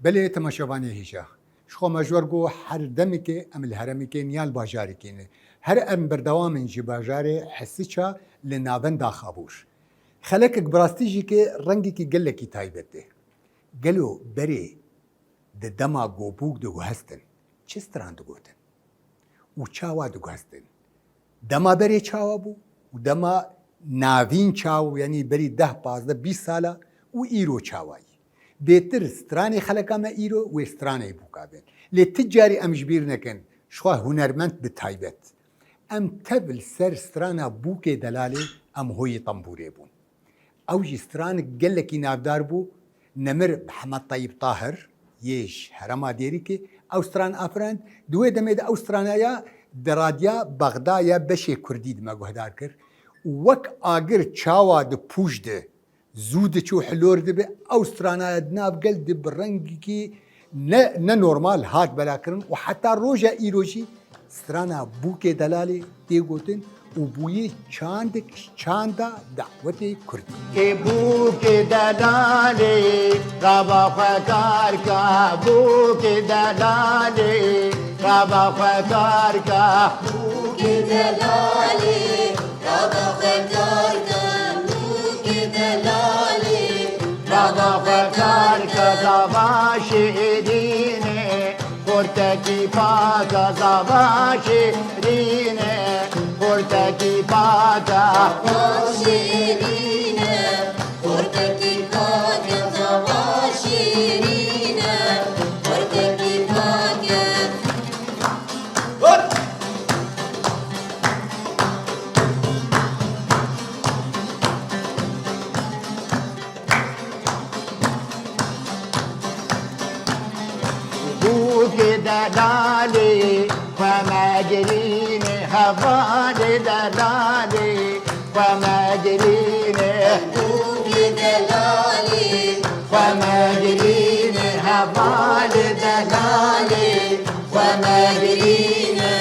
بله تماشاوانی هیچه شخو مجبور گو هر دمی که ام الهرمی که نیال باجاری کینه هر ام بردوام انجی باجاری حسی چا لنابن داخابوش خلک براستی جی که رنگی که گله کی تایبته گلو بری د دما گوبوک دو هستن چه ستران دو گوتن و چاوا دو هستن دما بری چاوا بو و دما ناوین چاو یعنی بری 10-15-20 ساله و ایرو چاوایی بهتر سترانی خلقا ما ایرو و سترانی بوکابن لی تجاری ام جبیر نکن شخوا هنرمند بتایبت ام تبل سر سترانا بوک دلالی ام هوی طنبوری بون او جی ستران گلکی نافدار بو نمر محمد طیب طاهر یش هرما دیری که او ستران افرند دوی دمید او سترانایا درادیا بغدایا بشه کردی دما گوهدار کر وک آگر چاوا د پوش ده زود چو حلور دبه او سترانایا دناب گل دب رنگی که نه نورمال هات بلا کرن و حتی روژا ایروشی سترانا بوک دلالی دی گوتن و بوی چاندا دعوت کردی که بوک دلالی رابا فکار کا بوک دلالی رابا فکار کا بوک دلالی رابا فکار کا بوک دلالی رابا فکار کا زبا شیرینه خورتکی پاکا زبا شیرینه خورتکی پاکا شیرینه خورتکی پاکه زبا شیرینه خورتکی پاکه بوک دلالی فمجرینه هوال دلالی فمجرینه بوک دلالی فمجرینه هوال دلالی فمجرینه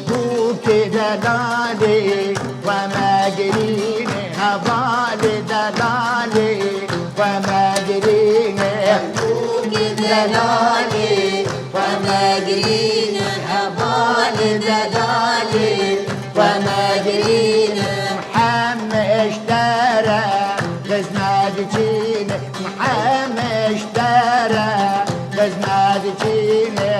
بوک دلالی فمجرینه هوال دلالی فمجرینه بوک دلالی فمجرینه هوال دلالی فمجرینه محمد اشترى غزناد جينه محمد اشترى غزناد جينه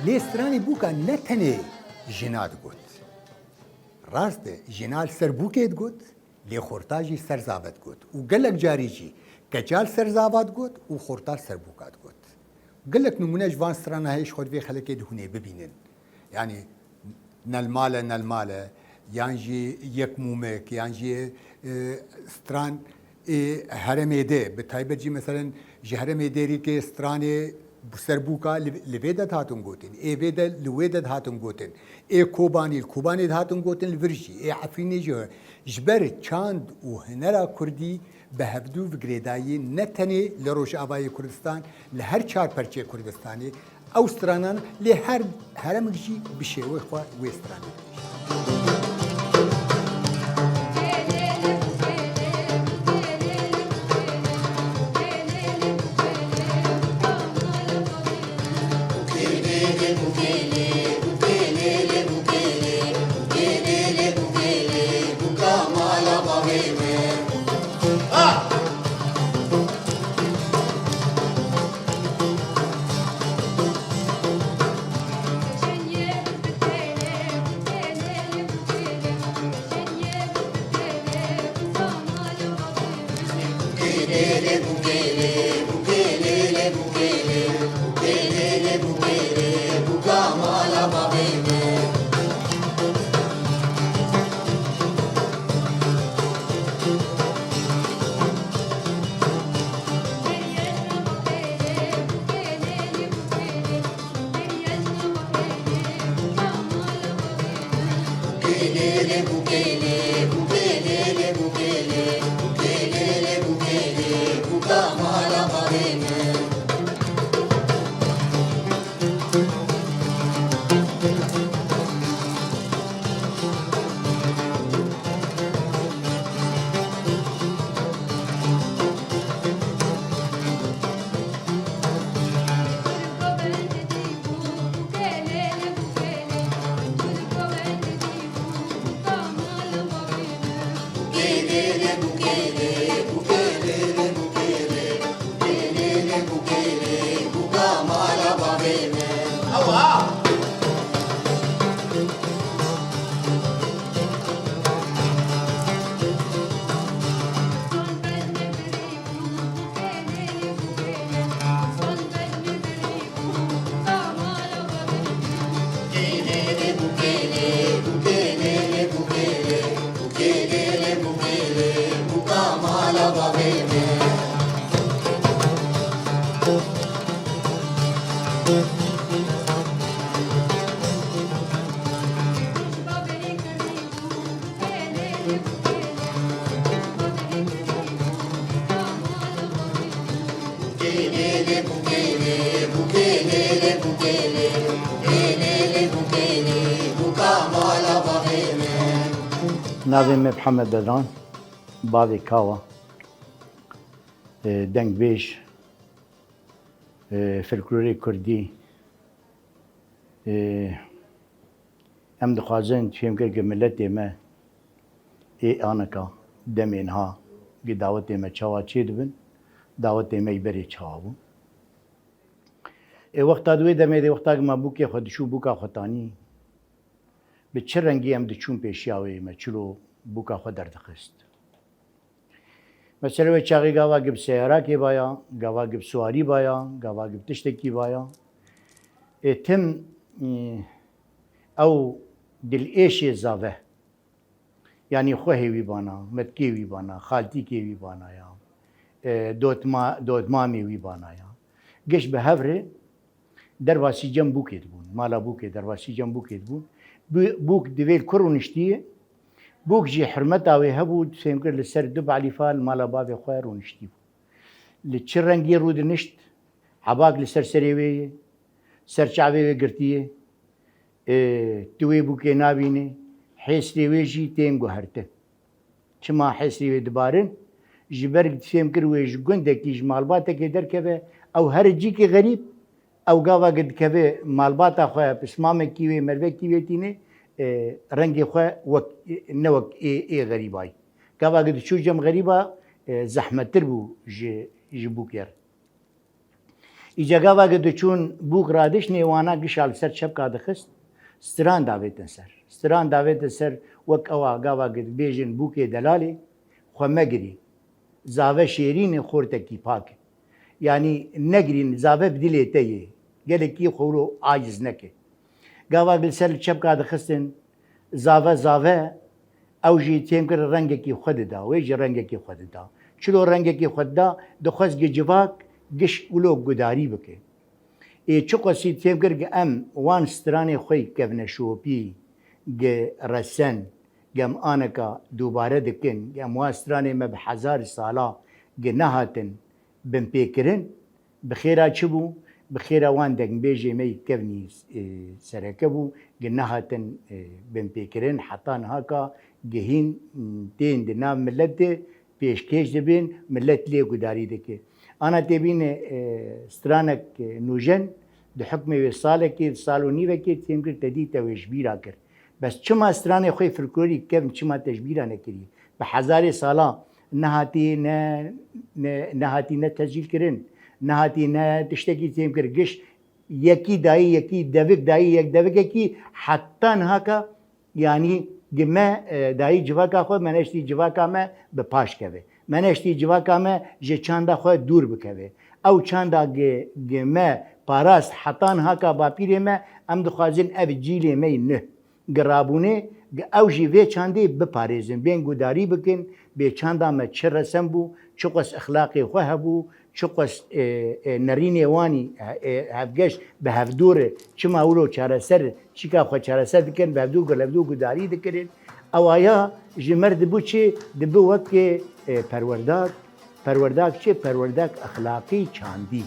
لی سترانی بوکا نتنه جناد گوت راست جنال سر بوکید گوت لی خورتاجی سر زابد گوت و گلک جاری جی کجال سر زابد گوت و خورتا سر بوکات گوت گلک نمونه جوان سترانه هیش خود وی خلقی دهونه ببینن یعنی نلماله یعنی یک مومک یعنی ستران هرمیده به تایبت جی مثلا جهرمیده ری که سترانه سربوكا لفيدت هاتون قوتن اي فيدا لويدت هاتون قوتن اي كوباني هاتون قوتن الفرشي اي عفيني جو جبر چاند و هنرا كردي بهبدو فقريداي نتني لروش آباي كردستان لهر چار پرچه كردستاني او سترانان لهر هرمجي بشيوه خواه ويستراني ناوی من محمد بدران باوی کاوا دنگ بیش فلکلوری کردی ام دخوازن فهم کرد که ملت ما ای آنکا دمین ها که دعوت ما چاوا چی دبن دعوت ما بری چاوا بون وقتا دوی دمه دی وقتا که ما بوکی خودشو بوکا خطانی به چه رنگی هم دچون پیشیاوی ما چلو بوکا خود دردخست مثلا و چاقی گاوا گب سیارا کی بایا گاوا گب سواری بایا گاوا گب تشتکی بایا تم او دل ایشی زاوه یعنی خوهی وی بانا متکی وی بانا خالتی کی وی بانا یا دوتمامی وی بانا یا گش به هفره درواسی جم بوکید بون مالا بوکی درواسی جم بوکید بون بوك ديفيل كورونشتي بوك جي حرمت اوي هبود سيمكر لسر دب علي فال مالا بابي خوير ونشتي لتشرنجي رود نشت عباك لسر سريوي سر شعبي قرتيه توي بوكي نابيني حيسري ويجي تيم هرته شما حيسري دبارن جبرك سيمكر ويج قندك يج مالباتك دركبه او هرجيكي غريب او گاوا قد كبه مالباتا خواه بسمامه كيوه مروه كيوه تينه رنگي خواه نوك اي غريباي گاوا قد شو جم غريبا زحمت تر بو جبوك ير ايجا گاوا قد چون بوك رادش نيوانا قشال سر شب كاد خست ستران داويتن سر وك اوا گاوا قد بيجن بوكي دلالي خواه مگري زاوه شيرين خورتكي پاك يعني نگرين زاوه بدلي تيه قالك يخولو عاجز نكي قاوا قل سر الشب قاعد خستن زاوه او جي تيمكر رنگك خود دا ويجي رنگك خود دا چلو رنگك خود دا دخوز جواك قش ولو قداري بكي اي چوكو سي تيمكر ام وان ستراني خوي كفنا شوبي رسن قام آنكا دوباره دكن قام وان ستراني ما بحزار سالا نهاتن بمبيكرن بخيرا چبو بخيرا وان دق بيجي مي كفني سركبو جنهاتن بمبيكرن حطان هاكا جهين تين دنا ملت بيشكيش دبين ملت لي قداري دكي انا تبين سترانك نوجن بحكم وصالك صالوني وكي تيمكر تدي توجبيرا كر بس چما ستراني خوي فلكلوري كم چما تجبيرا نكري بحزار سالا نهاتي تسجيل كرن نهاتي تشتكي تيمكر قش يكي داي يكي دفك داي يك دفك يكي حتى هكا يعني جما داي جواكا خو منشتي جواكا ما بپاش كوي منشتي جواكا ما جي چاندا خو دور بكوي او چاندا جما باراست حتى هكا باپيري ما ام دخوازن اف جيلي مي نه قرابونه او جي في چاندي بپاريزن بين قداري بكن بي چاندا ما چرسن بو چقص اخلاقي خو هبو چقص نريني واني هفگش به هفدوره چما اولو چاره سر چیکا خو چاره سر دکن به هفدو گلبدو گداری دکرین او آیا جمرد بو چه دبو وقت پرورداک چه پرورداک اخلاقی چاندی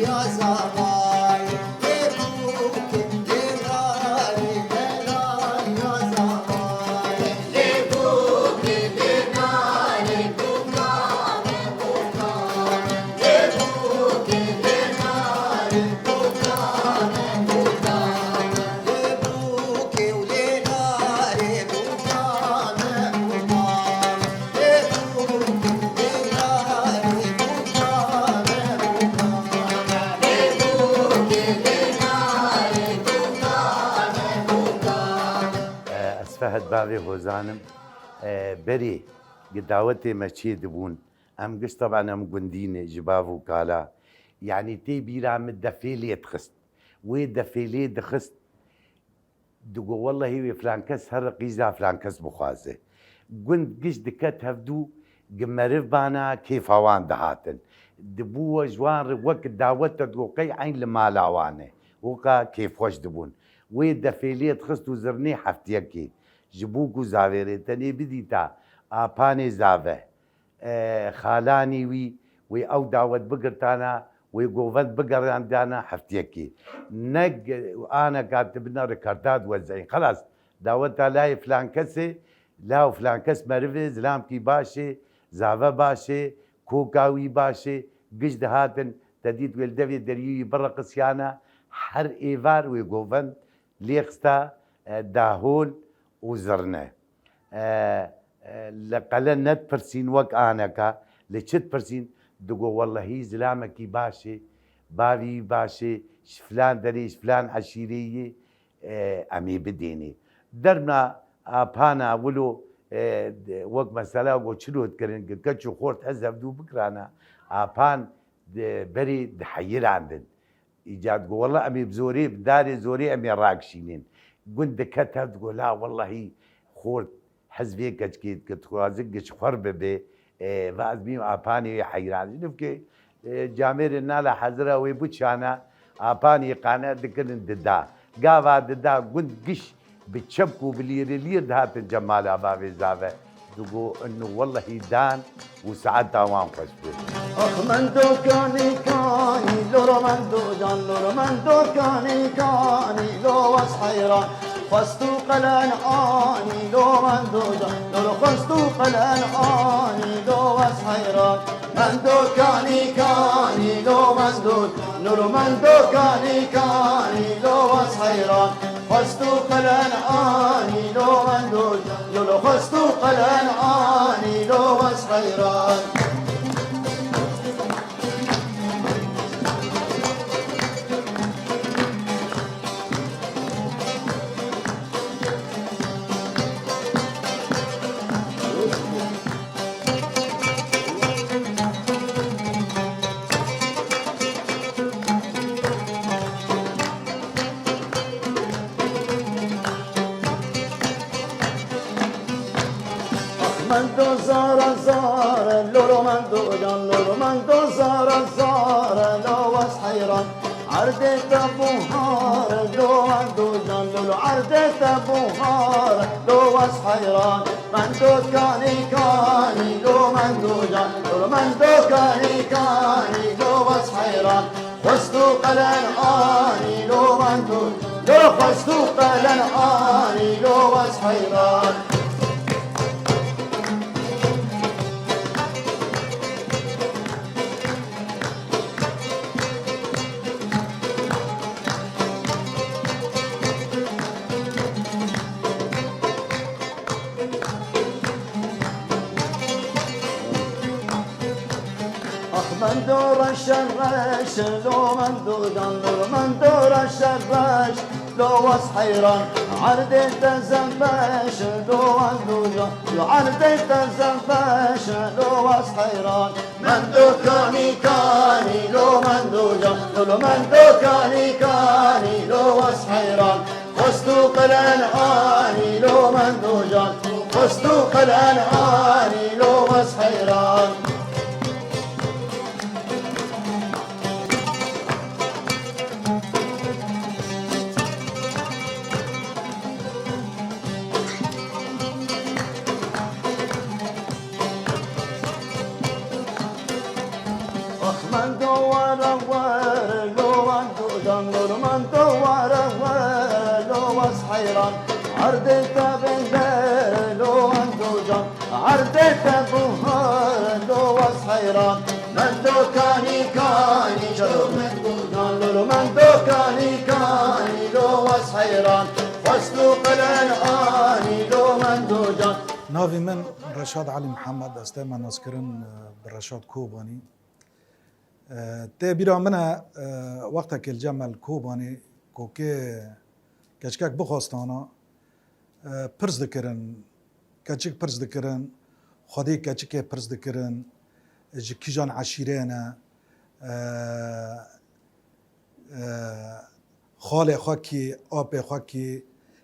يا زواي لبوك لناري دلال يا زواي لبوك لناري بكام بكام لبوك لناري بكام بكام لبوك ولناري بكام بكام لبوك لناري بكام بكام لبوك لناري بكام بكام اسفهد باوی هوزانم بری قداوتي ماشي دبون ام قش طبعا ام قندينه جباب وكالا يعني تي بيرا من الدفيلي تخست والدفيلي دخست دقو والله هي فلانكس هر قيزا فلانكس بخوازه قند قش دكت هفدو قمرف بانا كيف هوان دهاتن دبوه جوان وقت داوته دقو قي عين لما لاوانه وكا كيف خوش دبون والدفيلي تخست وزرني حفتيكي جبوكو زاويري تني بديتا آباني زاوه خالاني وي او داوت بقرتانا ويقوفت بقر عندنا حفتيكي نق وانا كاتبنا ريكاردات وزعين خلاص داوتها لاي فلان كسي لا فلان كس مرفز لامكي باشي زاوه باشي كوكاوي باشي قجد هاتن تديد والدفي دريوي برا قسيانا حر ايفار ويقوفن ليخستا داهول وزرنا لقلن نت برسين وك آنكا لشت برسين دقو والله هي زلامكي باشي بابي باشي شفلان دريش فلان عشيرية أمي بديني درنا أبانا ولو وك مسألة وشلو تكرن كتشو خورت حزب دو بكرانا أبان بري دحير عندن إيجاد قو والله أمي بزوري بداري زوري أمي راكشينين قند كتب تقول لا والله هي خورت حزبي كتكيد كتخوازقش خرب بي فازمي أباني حيران نفكي جامير النالا حزرة ويبوتشانا أباني قانا دكن ددا قاوا ددا قند قش بتشبكوا باللير هات الجمال أبابي زافة تقول إنه والله دان وسعدها وان خشبه اخ من دوكاني كاني لورا من دو جان لورا من دوكاني كاني لو واس حيران خستو قلان آني لو من دو جان لورا خستو قلان آني لو واس حيران من دوكاني كاني لو من دو لورا من دوكاني كاني لو واس حيران خستو قلان آني لو من دو لورا خستو قلان آني لو واس حيران من دو زارا زارا لولو من دو جان لولو من دو زارا زارا لو واس حيران عردت بوهار لو من دو جان لولو عردت بوهار لو واس حيران من دو كاني كاني لو من دو جان لولو من دو كاني كاني لو واس حيران خستو قلن آني لو من دو لو خستو قلن آني لو واس حيران من دور الشرش لو من دودان لو من دور الشرش لو واس حيران عردت الزنبش لو من دودان لو عردت الزنبش لو واس حيران من دو كاني كاني لو من دودان لو من دو كاني كاني لو واس حيران خستو قلن آني لو من دودان خستو قلن آني لو واس حيران من دور حيران عردت بندر لو انتو جان عردت بوهار لو واس حيران من دوكاني كاني شلو من دوكان لولو من دوكاني كاني لو واس حيران فصلو قلن آني لو من دوجان ناوی من رشاد علی محمد است من ناسکرن برشاد کوبانی ته بیرا من وقتا که الجمل کوبانی کوکه کچکک بخواستانا پرز دکرن کچک پرز دکرن خودی کچک پرز دکرن کیجان عشیرانه خاله خاکی آب خاکی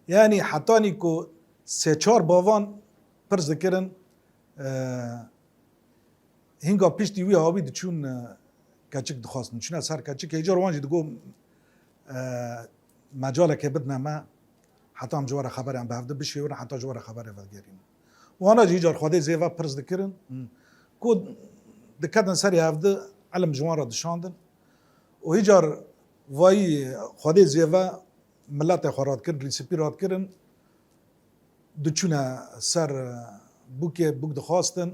یعنی حتی نیکو سه چهار باوان پرز دکرن هنگا پیشتی وی آبی چون کچک دخواستن چون از هر کچک ایجار وانجی دگو مجاله که بدنا ما حتی هم جوار خبری هم بهفته بشی ورن حتی جوار خبری ولگرین وانا جی ایجار خواده زیوه پرز دکرن کو دکتن سری هفته علم جوان را دشاندن و ایجار وای خواده زیوه ملت خوراد کرن ریسیپی راد کرن دچونه سر بوک دخواستن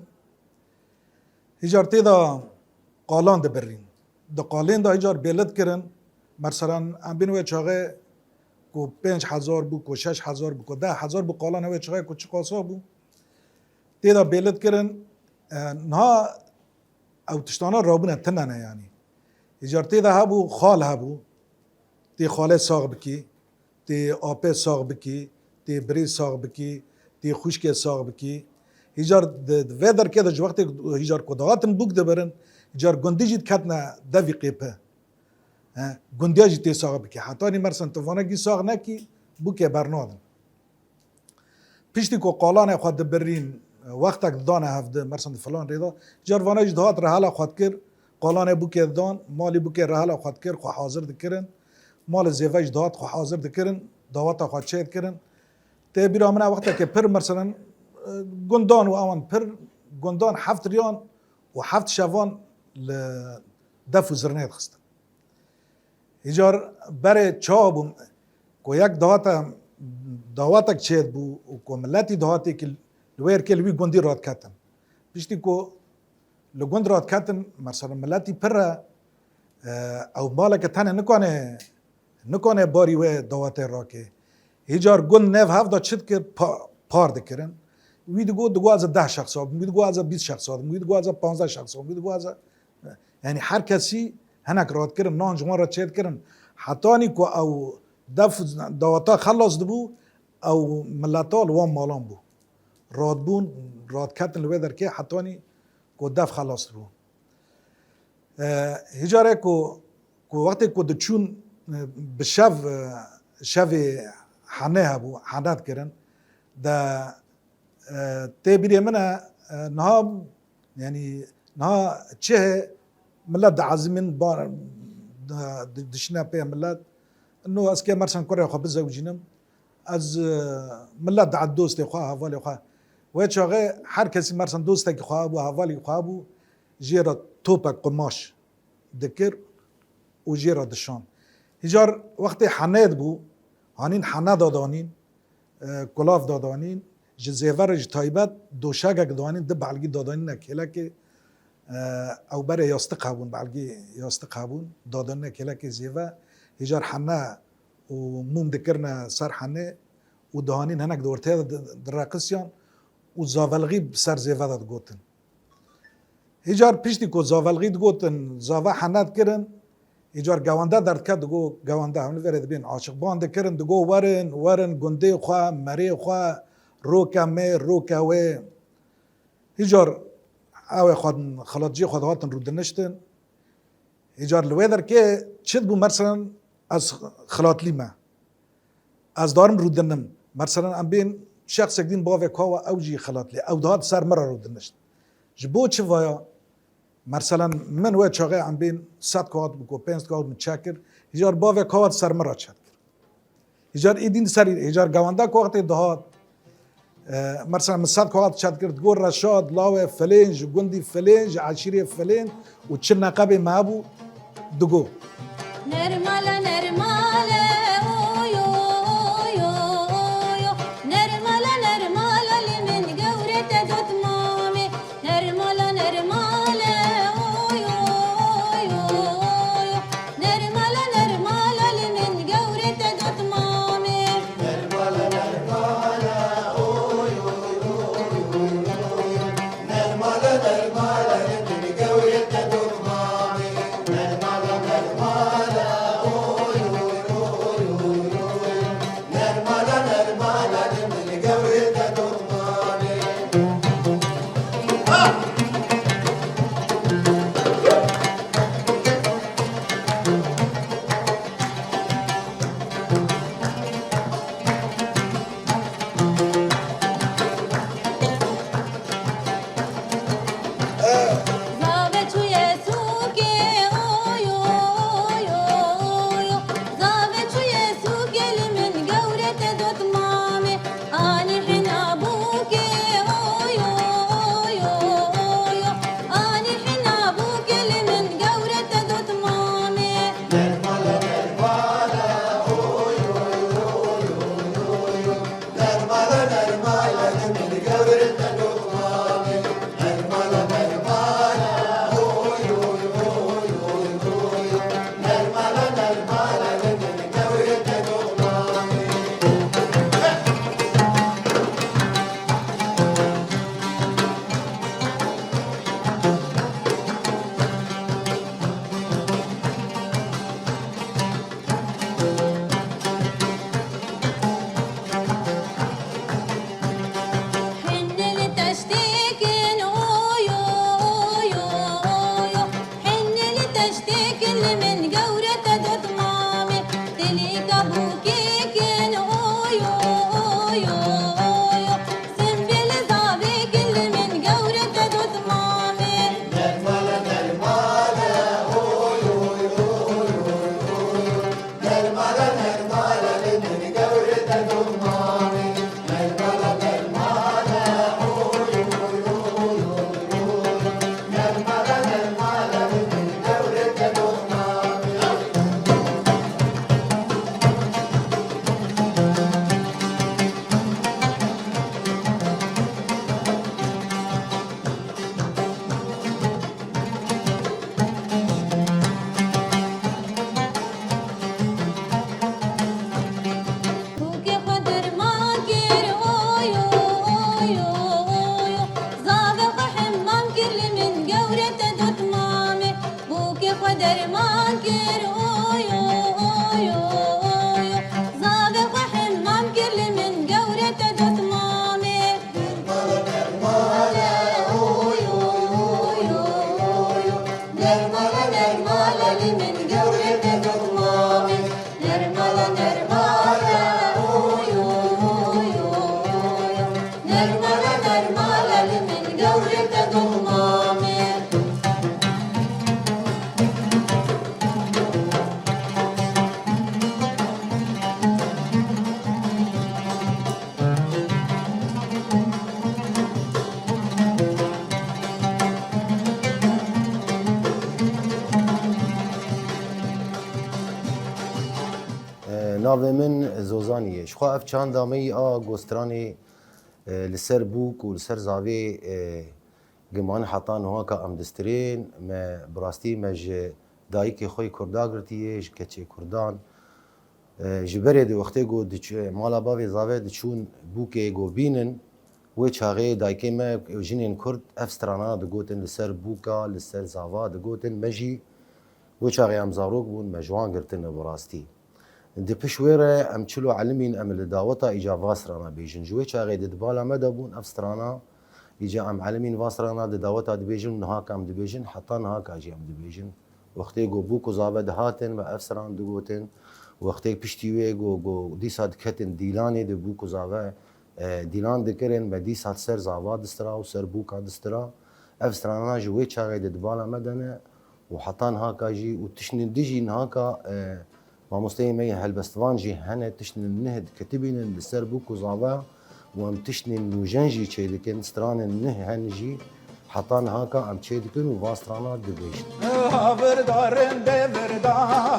هجار تیدا قالان دبرین دا قالین دا هجار بیلد کرن مثلا ام بینوی چاقه کو 5000 بو کو 6000 بو کو 10000 بو قالان هوی چاقه کو چقاسا بو تیدا بیلد کرن نها او تشتانا رابونه تننه یعنی هجار تیدا هبو خال هبو تی خاله ساغ بکی تی آپه ساغ بکی تی بری ساغ بکی تی خوشک ساغ بکی هجار ویدر که دا وقتی هجار کدهاتن بوک دبرن هجار گندی جید کتنا دوی قیپه گندی جید تی ساغ بکی حتی نی مرسن توانه گی ساغ نکی بوک برنادن پیشتی که قالانه خود دبرین وقتک دانه هفته مرسن فلان ریدا هجار وانه جدهات رحاله خود کر قالانه بوک دان مالی بوک رحاله خود کر خو حاضر دکرن مال زیوج داد خو حاضر دکرن دعوت خو چید کرن ته بیرا من وقتا که پر مثلا گندان و آوان پر گندان 7 ریان و 7 شوان لدفو زرنیت خست ایجار برای چابم کو یک دعوت چید بو و کو ملتی دعوتی که لویر که لوی گندی راد کتن پیشتی کو لگند راد کتن مثلا ملتی پر او مالک تنه نکنه باری و دعوت را که هیچار گند نف هفته چت که پار دکرن ویدگو از 10 شخص ها ویدگو از 20 شخص ها ویدگو از 15 شخص ها ویدگو از یعنی هر کسی هنک راد کرن نان جمع را چت کرن حتی نیکو او دف دعوتا خلاص دبو او ملتال وام مالان بو راد کتن لوی در که حتی نی کو دف خلاص دبو هجاره کو وقتی کو دچون به شو حنه هبو حنات کرن دا تبیری منه نها یعنی نها چه ملت عازمین بار دشنا پی ملت انه از که مرسن کره خو بزوجینم از ملت عد دوست خو حوالی خو و چاغه هر کسی مرسن دوست که خو ابو حوالی خو ابو جیرا توپک قماش دکر و جیرا دشان هجار وقتی حنید بو هانین حنا دادانین کلاف دادانین جزیور تایبت دوشگک دادانین ده بالگی دادانین نکیله که او برای یاستق هبون بالگی یاستق هبون دادان نکیله که زیوه هجار حنا و موم دکرنا سر حنه و دهانین هنک دورته در رقصیان و زاولغی سر زیوه داد گوتن هجار پیشتی که زاولغی گوتن زاوه حنات کرن ایجار گوانده درد کرد دگو گوانده همون ورد بین عاشق بانده کرن دگو ورن گنده خواه مری خواه روکا می روکا وی ایجار اوه خود خلاجی خود هاتن رو دنشتن ایجار لوی در که چید بو مثلا از خلاطلی ما از دارم رو دنم مثلا ام بین شخص دین باوه کاوا اوجی خلاطلی او دهات سر مرا رو دنشت جبو چه وایا مثلا من و چاقه ام بین 100 کات بکو 5 کات متشکر هزار باوه کات سر مرا چد هزار ایدین سری هزار گوانده کات دهات مثلا من 100 کات چد کرد گور رشاد لاوه فلنج گندی فلنج عشیره فلنج و چه نقبه مابو دگو نرماله نرماله اویو اویو ناوی من زوزانیه شخوا اف چند دامی گوسترانی لسر بوک و لسر زاوی گمان حتان هوا که ام دسترین ما براستی مج دایکی خوی کردا گرتیه کچه کردان جبره دی وقتی گو مالا باوی زاوی دچون بوک گو بینن و چاقه دایکی ما جنین کرد افسترانا دگوتن لسر بوکا لسر زاوا دگوتن مجی و چاقه ام زاروک بون مجوان گرتن براستی دی پشویره ام چلو علمین ام لداوتا ایجا واسرانا بیجن جوی چاقه دی دبالا مدا بون افسترانا ایجا ام علمین واسرانا دی داوتا دی بیجن نهاک ام دی بیجن حتی نهاک آجی ام دی بیجن وقتی گو بوکو زاوه دهاتن و افسران دگوتن وقتی پشتیوه گو دیسا دکتن دیلانی دی بوکو زاوه دیلان دکرن و دیسا سر زاوا دسترا و سر بوکا دسترا افسترانا جوی چاقه دی دبالا مدنه و حتی نهاک آجی و تشنین دیجی نهاکا ما مستوى هالبستوان جي هنا تشن النهد كتبين لسر بوكو زعبا وام تشن النوجنجي تشيدكن ستران النه هنجي حطان هاكا ام تشيدكن وواسترانا دبيش هابردارن ببردا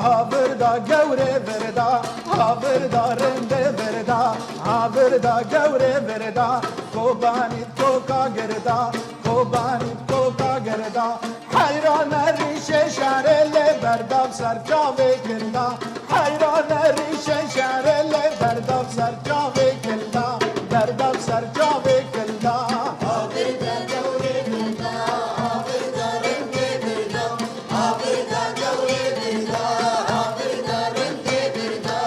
هابردا جوري بردا هابردارن ببردا هابردا جوري بردا كوباني توكا جردا كوباني توكا جردا حيران الريشه شعر اللي بردا بسر جاوي كردا حيران الريشه شعر اللي بردا بسر جاوي كردا بردا بسر جاوي كردا هابردا جوري بردا هابردا رنگي بردا هابردا جوري بردا هابردا رنگي بردا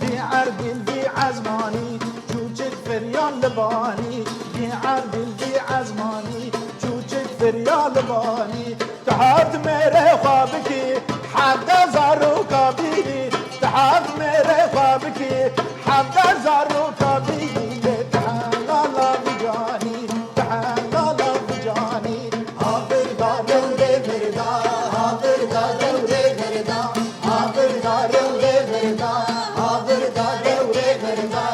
دي عربي دي عزماني جوجك فريال لباني دي عربي دي عزماني جوجك فريال لباني تحت میرے خواب کی حد زارو کبھی تحت میرے خواب کی حد زارو کبھی تحلا لا بجانی تحلا لا بجانی هابردا رنگي بردا هابردا رنگي بردا هابردا رنگي بردا هابردا رنگي بردا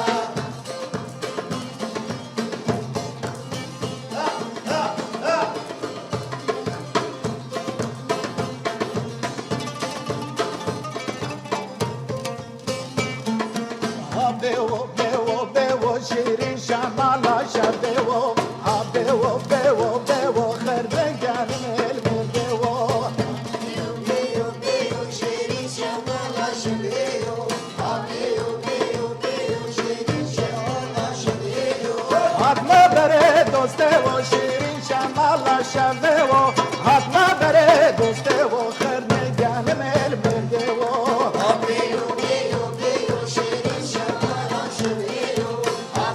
بیو شیرین شمالا شبیو بیو خربگان مل بیو بيو بيو شيرين شمالا شبيو بيو بيو بيو شيرين شمالا شبيو حتما بره دوسته و شیرین شمالا شبیو حتما بره دوسته و خربگان مل بیو بيو بيو بيو شيرين شمالا شبيو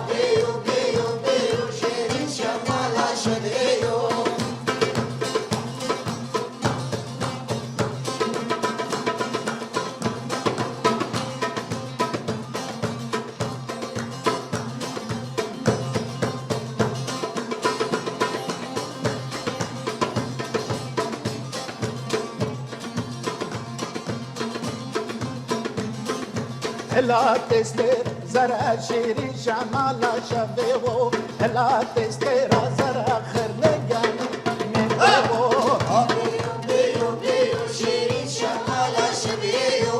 بيو بيو بيو شيرين شمالا شبيو هلا تستر زرع شيرين شمالا شبيو هلا تستر زرع خرنجان من بيو بيو بيو شيرين شمالا شبيو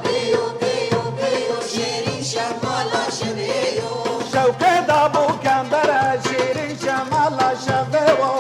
بيو بيو بيو شيرين شمالا شبيو شوكة دابو كان برا شيرين شمالا شبيو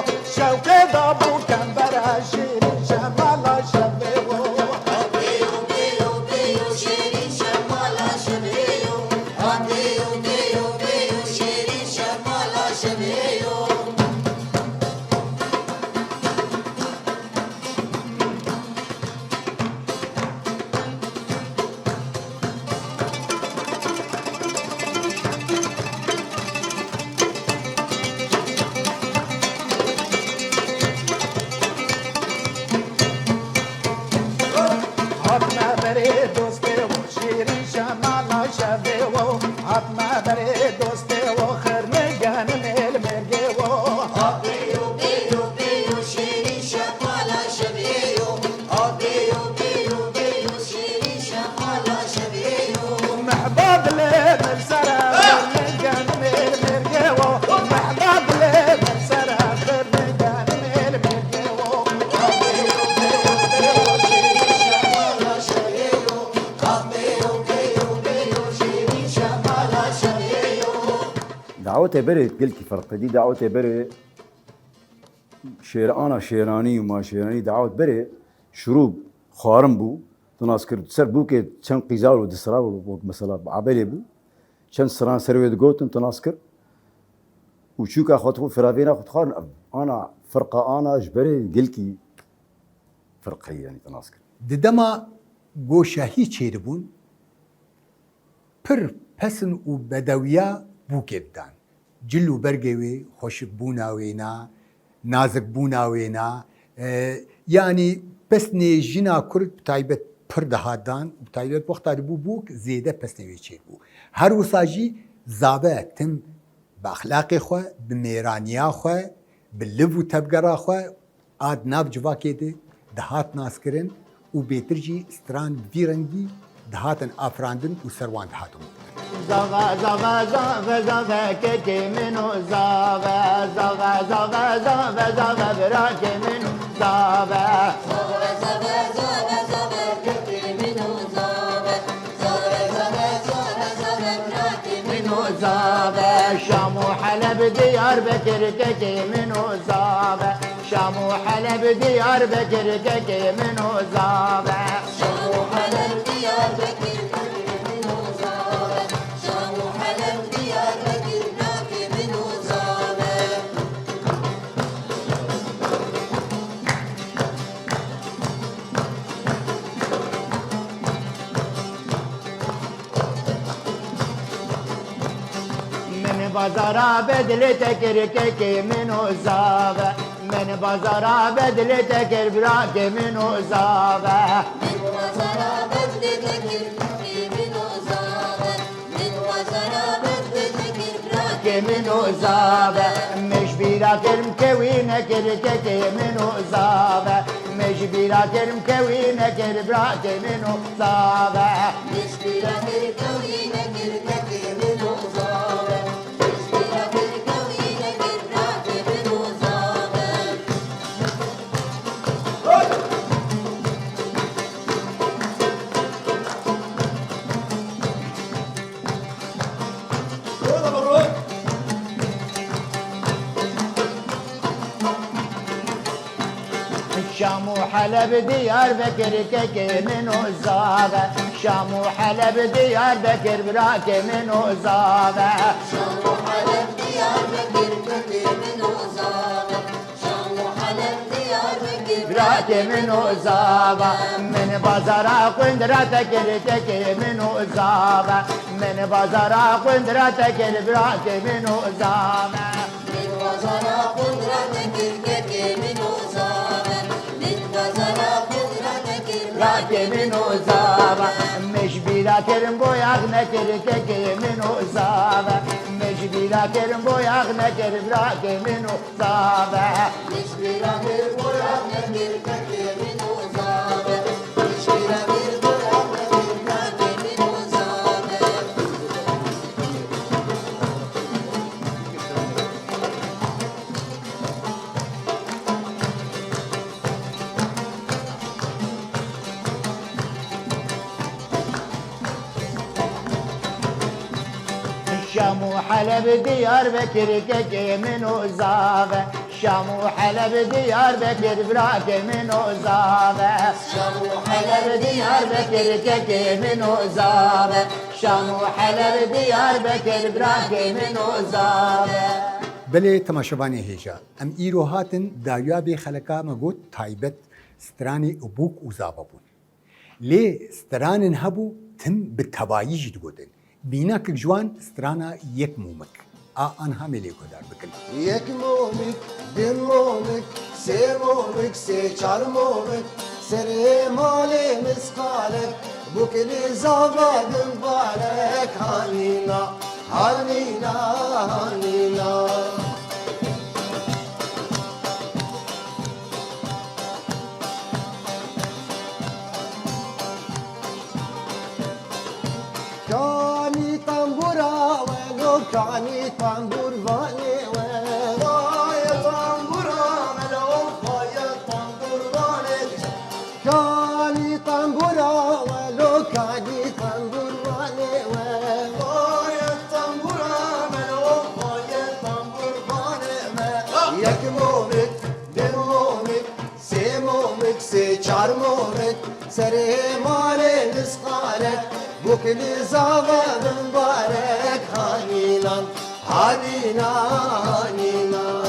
دعوته بري قلت فرق دي دعوته بري شير انا شيراني وما شيراني دعوت بري شروب خارم بو تناسكر سر بو كي كان قيزال ودسرا مثلا عبالي بو كان سران سروي دقوتن تناسكر وشوكا خطو فرافينا خط خارن انا فرقه انا جبري قلكي فرقه يعني تناسكر ددما گۆشەهی چێربوون پر پەسن و بەدەویا بووکێددان جل و بەرگێوێ خۆشک بووناوێنا نازک بووناوێنا یانی پەسنێ ژنا کورد تایبەت پر دەهاتدان و تایبەت وەختاری بوو بووک زێدە پەسنەوێ چێر بوو هەر وساژی زابە تم بە ئەخلاقی خۆ بە مێرانیا خۆ بە لڤ و تەبگەڕا خۆ ئاد ناو civakê دەهات ناسکردن و بێترجی ستران ڤیرەنگی دەهاتن ئافراندن و سەروان دەهاتن زاغا زاغا زاغا زاغا كيكي منو زاغا زاغا زاغا زاغا زاغا براكي منو زاغا منو زاغا شام وحلب ديار بكر كيكي منو زاغا شام وحلب ديار بكر كيكي منو زاغا شام وحلب ديار بكر منو زاغا شام وحلب ديار بكر ناكي منو زاغا من بازارا بدل تكر كيكي منو زاغا من بازارا بدل تكر براكي منو زاغا من وزارة بدل تكر منو زاغا من وزارة بدل تكر كي منو زاغا مش بيرا كرم كوينة كر كيكي منو زاغا مش بيرا كرم كوينة كر براكي منو زاغا مش بلا كركوي نكر ككي منو زاغا مش بلا كركوي نكر راكي منو زاغا شام وحلب ديار بكر كيكي منو زاغا شام وحلب ديار بكر براكي منو زاغا شام وحلب ديار بكر ككي منو زاغا شام وحلب ديار بكر براكي منو زاغا من بازارا قندرة تكر كيكي منو زاغا من بازارا قندرة تكر براكي منو زاغا من وزارة قدرتك الككي منو زاغا من وزارة قدرتك راكي منو زاغا مش بلا كرم بوياغ نكر كيكي منو زاغا مش بلا كرم بوياغ نكر براكي منو زاغا مش بلا كربويا نكر ككي منو زاغا مش بلا كربويا نكر ككي منو زاغا شام وحلب ديار بكر كيكي منو زاغا شام وحلب ديار بكر براكي منو زاغا شام حلب ديار بكر كيكي منو زاغا شام وحلب ديار بكر براكي منو زاغا بلێ تەماشەبانی هێژە ئەم ئیرۆ هاتن داویا بێ خەلەکە مەگوت تایبەت سترانی بووک و زابە بوون لێ سترانن هەبوو تم بە تەباییژی دگوتن بیناکک جوان سترانە یەک مومک ئەها مێ لێ کۆدار بکن يك مومك دم مومك سير مومك سي چار مومك سري مالي مسقالك بكلي زاغا دنبالك هانينا هانينا هانينا كاني طنبورا ولو كاني طنبور فاني ويا طنبورا ولو يا طنبور فاني كاني طنبورا ولو كاني طنبور فاني ويا طنبورا ولو بكل زابد مبارك هانينا هانينا هانينا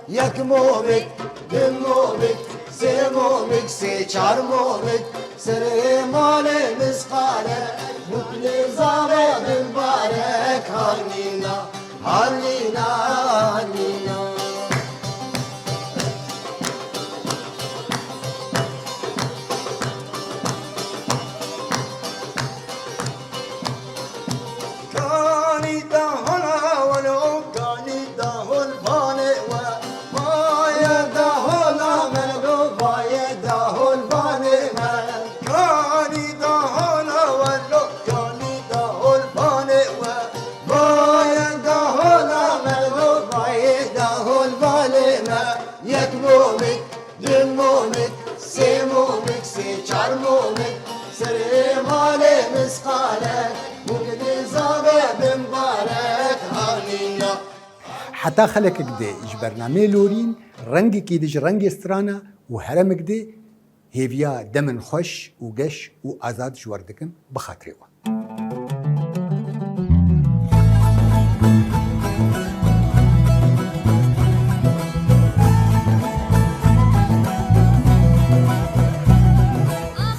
یک مومک دو مومک سه مومک سه چار مومک سر مال مسخاله بکل زاوه مبارک هانینا هانینا هانینا کانی دا هلا ولو کانی دا هل بانه و باید دا هلا ملگو باید دا هل بانه من کانی دا هلا ولو کانی دا هل بانه و باید دا هلا ملگو باید دا هل بانه من یک مومک دو مومک سه مومک سه چار مومک سر مال مسخاله بکل زابه مبارک هانینا حتى خلق كده إج برنامج لورين رنگ كيدج رنگ استرانا وهرم كده هيفيا دمن خوش وقش وآزاد جوردكن بخاطروا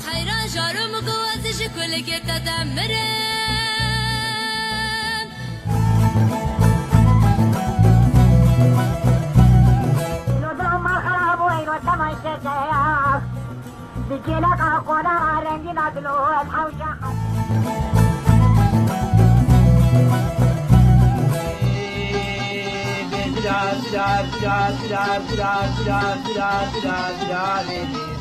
حيران جارم قوازش كل كتا دمرن بكلك أقولا رنجنا دلو الحوشة بدرا بدرا بدرا بدرا بدرا بدرا بدرا بدرا بدرا